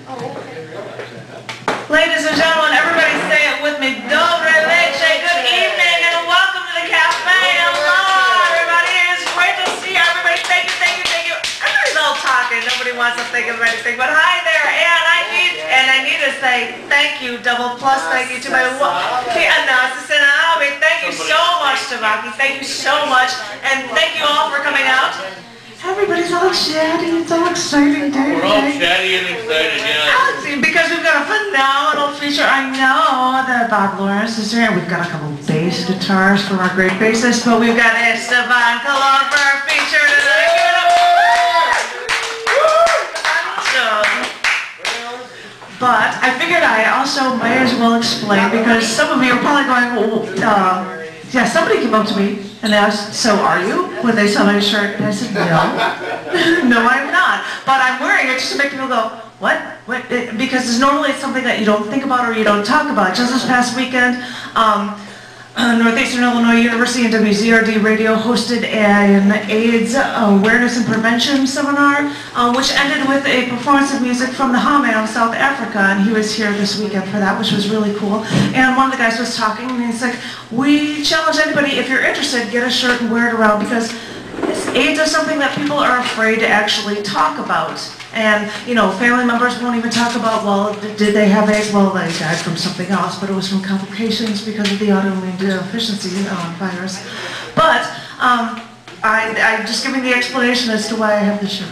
Ladies and gentlemen, everybody say it with me. Dobre leche, good evening, and welcome to the cafe. Hello, everybody. It's great to see everybody. Thank you, thank you, thank you. Everybody's all talking. Nobody wants to think of anything, but hi there. And I need to say thank you, double plus thank you to my assistant. Thank you so much, Tabaki. Thank you so much, and thank you all for coming out. Everybody's all chatty. It's all exciting day. We're all chatty and excited, yeah. Because we've got a phenomenal feature. I know that Bob Lawrence is here. We've got a couple of bass guitars from our great bassist, but we've got Esteban Colon for our feature tonight. But I figured I also might as well explain, because some of you are probably going, yeah, somebody came up to me and asked, so are you? When they saw my shirt, and I said, no. No, I'm not. But I'm wearing it just to make people go, what? What? Because it's normally something that you don't think about or you don't talk about. Just this past weekend, Northeastern Illinois University and WZRD Radio hosted an AIDS awareness and prevention seminar, which ended with a performance of music from the Hame of South Africa, and he was here this weekend for that, which was really cool. And one of the guys was talking, and he's like, we challenge anybody, if you're interested, get a shirt and wear it around, because AIDS is something that people are afraid to actually talk about. And, you know, family members won't even talk about, well, did they have AIDS? Well, they died from something else, but it was from complications because of the autoimmune deficiency virus. But I'm just giving the explanation as to why I have the shirt.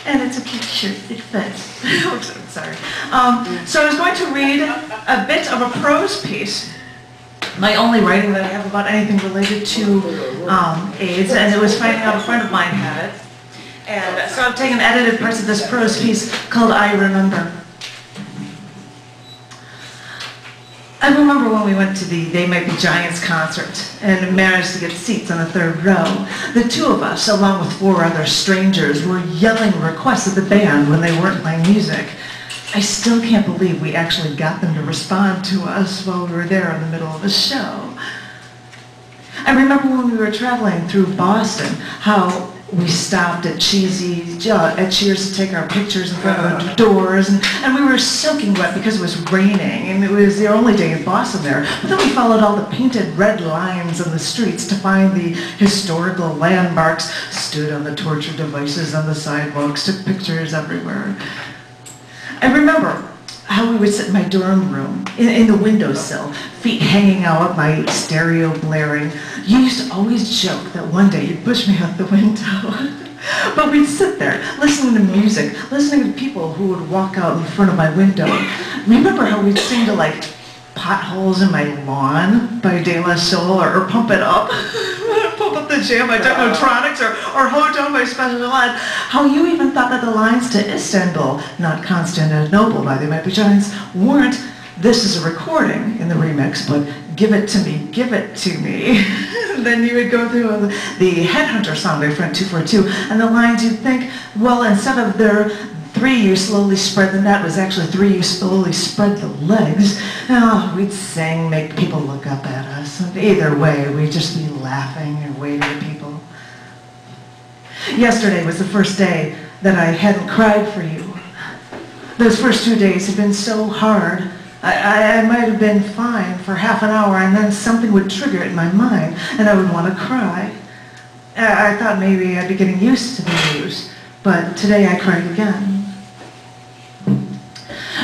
And it's a cute shirt. It fits. Oops, I'm sorry. So I was going to read a bit of a prose piece. My only writing that I have about anything related to AIDS, and it was finding out a friend of mine had it. And so I've taken edited parts of this prose piece called I Remember. I remember when we went to the They Might Be Giants concert and managed to get seats on the third row. The two of us, along with 4 other strangers, were yelling requests at the band when they weren't playing music. I still can't believe we actually got them to respond to us while we were there in the middle of a show. I remember when we were traveling through Boston, how we stopped at Cheers to take our pictures in front of the doors, and we were soaking wet because it was raining, and it was the only day in Boston there. But then we followed all the painted red lines on the streets to find the historical landmarks, stood on the torture devices on the sidewalks, took pictures everywhere. I remember how we would sit in my dorm room, in the windowsill, feet hanging out, my stereo blaring. You used to always joke that one day you'd push me out the window. But we'd sit there, listening to music, listening to people who would walk out in front of my window. Remember how we'd sing to, like, Potholes in My Lawn by De La Soul, or Pump It Up? Pump Up the Jam by Technotronics, or Hold On by Special Ed. How you even thought that the lines to Istanbul, not Constantinople by They Might Be Giants, weren't, this is a recording in the remix, but give it to me, give it to me. Then you would go through the Headhunter song by Front 242, and the lines you'd think, well, instead of their 3 you slowly spread the net was actually 3 you slowly spread the legs. Oh, we'd sing, make people look up at us. And either way, we'd just be laughing and waving at people. Yesterday was the first day that I hadn't cried for you. Those first 2 days had been so hard. I might have been fine for half an hour, and then something would trigger it in my mind, and I would want to cry. I thought maybe I'd be getting used to the news, but today I cried again.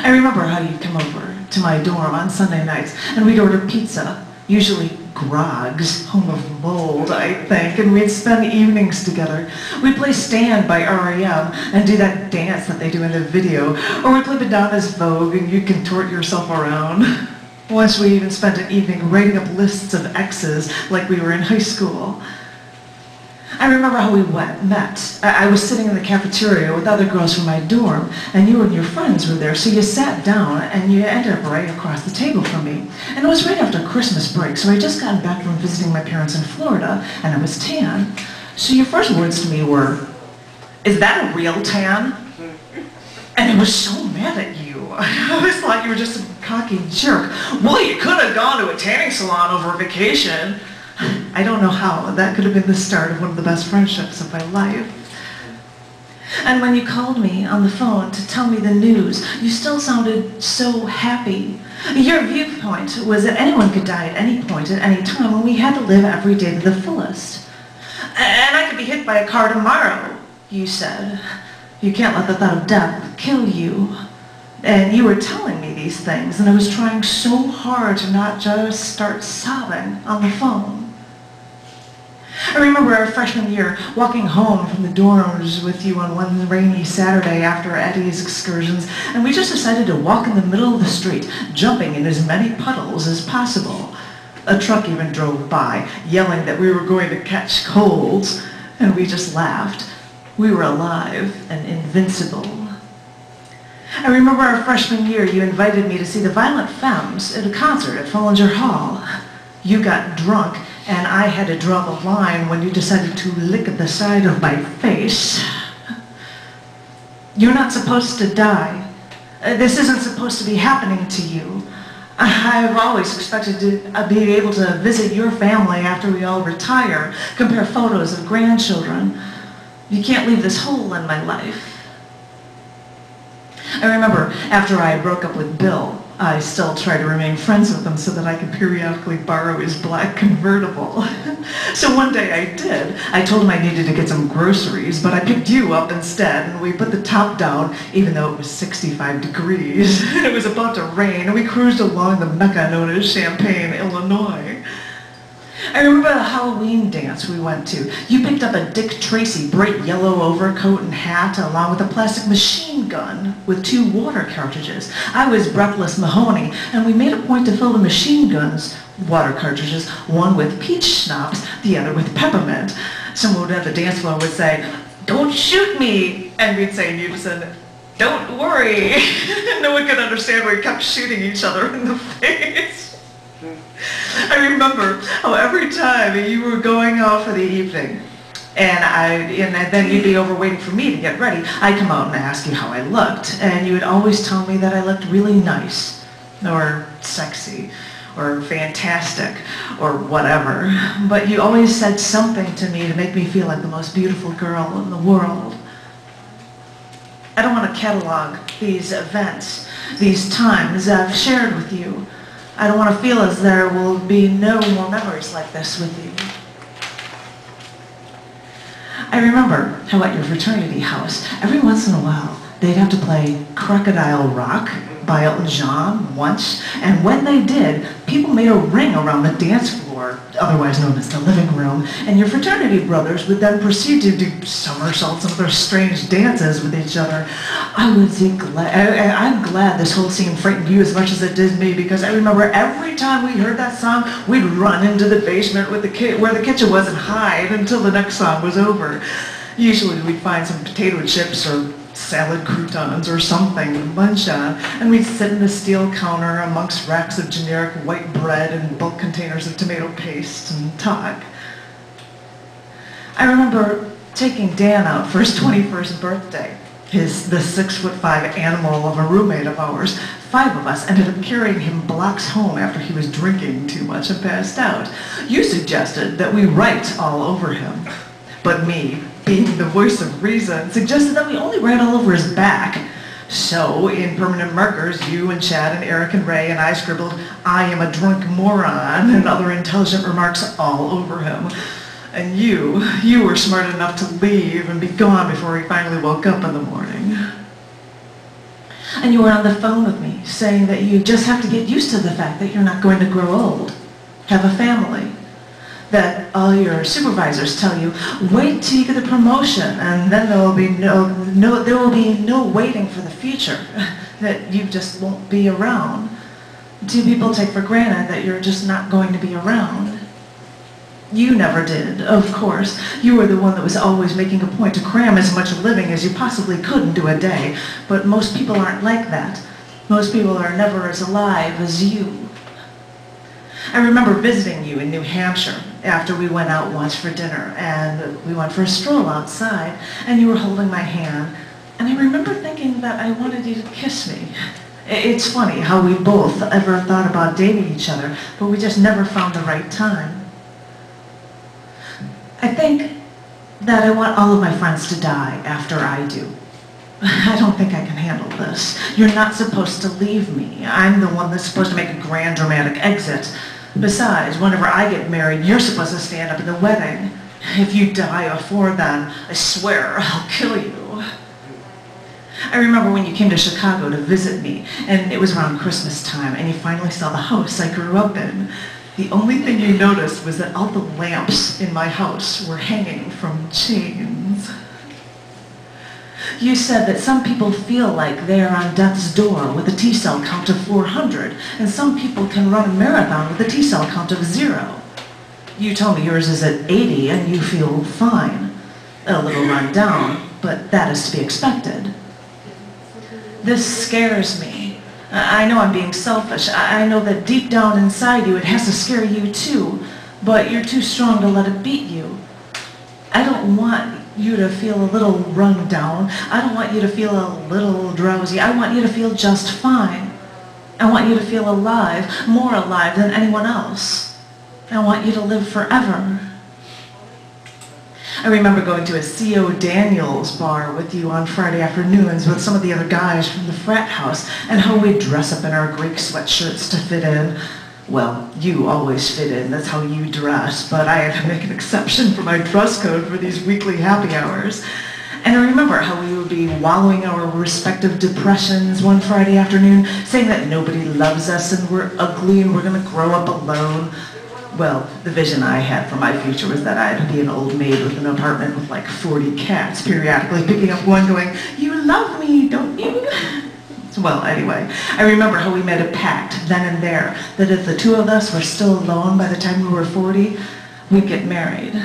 I remember how you'd come over to my dorm on Sunday nights, and we'd order pizza, usually Grog's, home of mold, I think, and we'd spend evenings together. We'd play Stand by R.E.M. and do that dance that they do in the video, or we'd play Madonna's Vogue and you'd contort yourself around. Once we even spent an evening writing up lists of exes like we were in high school. I remember how we met. I was sitting in the cafeteria with other girls from my dorm, and you and your friends were there, so you sat down, and you ended up right across the table from me. And it was right after Christmas break, so I had just gotten back from visiting my parents in Florida, and I was tan. So your first words to me were, "Is that a real tan?" And I was so mad at you. I always thought you were just a cocky jerk. Well, you could have gone to a tanning salon over vacation. I don't know how. That could have been the start of one of the best friendships of my life. And when you called me on the phone to tell me the news, you still sounded so happy. Your viewpoint was that anyone could die at any point, at any time, and we had to live every day to the fullest. And I could be hit by a car tomorrow, you said. You can't let the thought of death kill you. And you were telling me these things, and I was trying so hard to not just start sobbing on the phone. I remember our freshman year walking home from the dorms with you on one rainy Saturday after Eddie's excursions, and we just decided to walk in the middle of the street, jumping in as many puddles as possible. A truck even drove by, yelling that we were going to catch colds, and we just laughed. We were alive and invincible. I remember our freshman year, you invited me to see the Violent Femmes at a concert at Follinger Hall. You got drunk, and I had to draw the line when you decided to lick at the side of my face. You're not supposed to die. This isn't supposed to be happening to you. I've always expected to be able to visit your family after we all retire, compare photos of grandchildren. You can't leave this hole in my life. I remember after I broke up with Bill, I still try to remain friends with him so that I could periodically borrow his black convertible. So one day I did. I told him I needed to get some groceries, but I picked you up instead, and we put the top down, even though it was 65 degrees. It was about to rain, and we cruised along the mecca known as Champaign, Illinois. I remember the Halloween dance we went to. You picked up a Dick Tracy bright yellow overcoat and hat along with a plastic machine gun with 2 water cartridges. I was Breathless Mahoney, and we made a point to fill the machine gun's water cartridges, one with peach schnapps, the other with peppermint. Someone at the dance floor would say, "Don't shoot me," and we'd say in unison, "Don't worry." No one could understand why we kept shooting each other in the face. I remember how every time you were going out for the evening, and then you'd be over waiting for me to get ready, I'd come out and ask you how I looked, and you would always tell me that I looked really nice, or sexy, or fantastic, or whatever. But you always said something to me to make me feel like the most beautiful girl in the world. I don't want to catalog these events, these times I've shared with you. I don't want to feel as there will be no more memories like this with you. I remember how at your fraternity house, every once in a while, they'd have to play Crocodile Rock by Elton John once, and when they did, people made a ring around the dance floor, otherwise known as the living room, and your fraternity brothers would then proceed to do somersaults and other strange dances with each other. I'm glad this whole scene frightened you as much as it did me, because I remember every time we heard that song, we'd run into the basement with where the kitchen was and hide until the next song was over. Usually we'd find some potato chips or salad croutons or something to munch on, and we'd sit in the steel counter amongst racks of generic white bread and bulk containers of tomato paste and talk. I remember taking Dan out for his 21st birthday. The 6'5" animal of a roommate of ours. 5 of us ended up carrying him blocks home after he was drinking too much and passed out. You suggested that we write all over him, but me, being the voice of reason, suggested that we only write all over his back. So, in permanent markers, you and Chad and Eric and Ray and I scribbled, "I am a drunk moron," and other intelligent remarks all over him. And you were smart enough to leave and be gone before he finally woke up in the morning. And you were on the phone with me, saying that you just have to get used to the fact that you're not going to grow old, have a family, that all your supervisors tell you, wait till you get the promotion, and then there will be no waiting for the future, that you just won't be around. Do people take for granted that you're just not going to be around? You never did, of course. You were the one that was always making a point to cram as much living as you possibly could into a day, but most people aren't like that. Most people are never as alive as you. I remember visiting you in New Hampshire after we went out once for dinner, and we went for a stroll outside, and you were holding my hand, and I remember thinking that I wanted you to kiss me. It's funny how we both ever thought about dating each other, but we just never found the right time. I think that I want all of my friends to die after I do. I don't think I can handle this. You're not supposed to leave me. I'm the one that's supposed to make a grand dramatic exit. Besides, whenever I get married, you're supposed to stand up in the wedding. If you die before then, I swear I'll kill you. I remember when you came to Chicago to visit me, and it was around Christmas time, and you finally saw the house I grew up in. The only thing you noticed was that all the lamps in my house were hanging from chains. You said that some people feel like they are on death's door with a T-cell count of 400, and some people can run a marathon with a T-cell count of 0. You told me yours is at 80 and you feel fine. A little run down, but that is to be expected. This scares me. I know I'm being selfish. I know that deep down inside you it has to scare you too, but you're too strong to let it beat you. I don't want you to feel a little run down. I don't want you to feel a little drowsy. I want you to feel just fine. I want you to feel alive, more alive than anyone else. I want you to live forever. I remember going to a C.O. Daniels bar with you on Friday afternoons with some of the other guys from the frat house, and how we'd dress up in our Greek sweatshirts to fit in. Well, you always fit in, that's how you dress, but I had to make an exception for my dress code for these weekly happy hours. And I remember how we would be wallowing our respective depressions one Friday afternoon, saying that nobody loves us and we're ugly and we're going to grow up alone. Well, the vision I had for my future was that I'd be an old maid with an apartment with like 40 cats, periodically picking up one going, "You love me, don't you?" Well, anyway, I remember how we made a pact then and there that if the two of us were still alone by the time we were 40, we'd get married.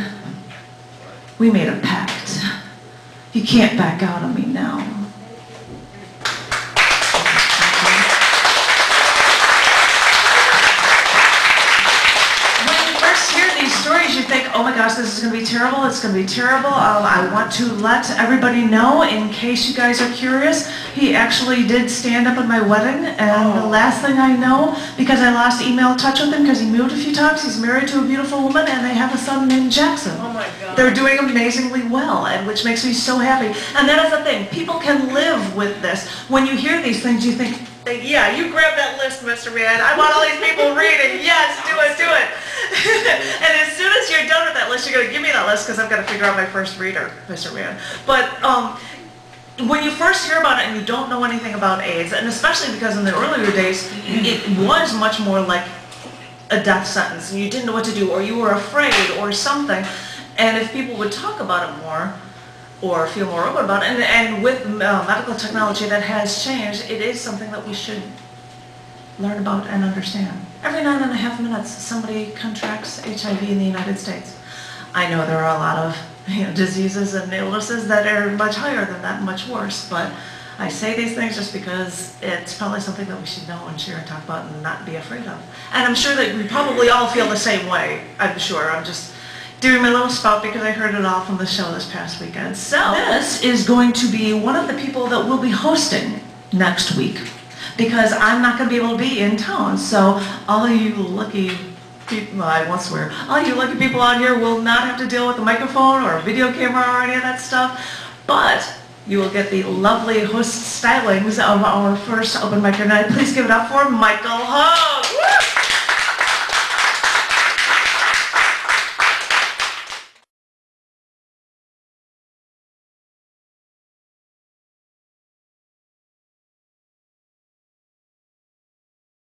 We made a pact. You can't back out on me now. You think, oh my gosh, this is going to be terrible, it's going to be terrible. I want to let everybody know, in case you guys are curious, he actually did stand up at my wedding, and the last thing I know, because I lost email touch with him because he moved a few times, he's married to a beautiful woman, and they have a son named Jackson. Oh my God. They're doing amazingly well, and which makes me so happy. And that is the thing, people can live with this. When you hear these things, you think, yeah, you grab that list, Mr. Man. I want all these people reading. Yes, do it, do it. And as soon as you're done with that list, you're going to give me that list because I've got to figure out my first reader, Mr. Man. But when you first hear about it and you don't know anything about AIDS, and especially because in the earlier days, it was much more like a death sentence, and you didn't know what to do, or you were afraid, or something. And if people would talk about it more, or feel more open about it, and with medical technology that has changed, it is something that we should learn about and understand. Every 9.5 minutes, somebody contracts HIV in the United States. I know there are a lot of diseases and illnesses that are much higher than that, much worse, but I say these things just because it's probably something that we should know and share and talk about and not be afraid of. And I'm sure that we probably all feel the same way, I'm sure. I'm just doing my little spout because I heard it all from the show this past weekend. So this is going to be one of the people that will be hosting next week, because I'm not going to be able to be in town. So all of you lucky people, well, I won't swear, all you lucky people out here will not have to deal with a microphone or a video camera or any of that stuff, but you will get the lovely host stylings of our first open mic night. Please give it up for Michael Hogue.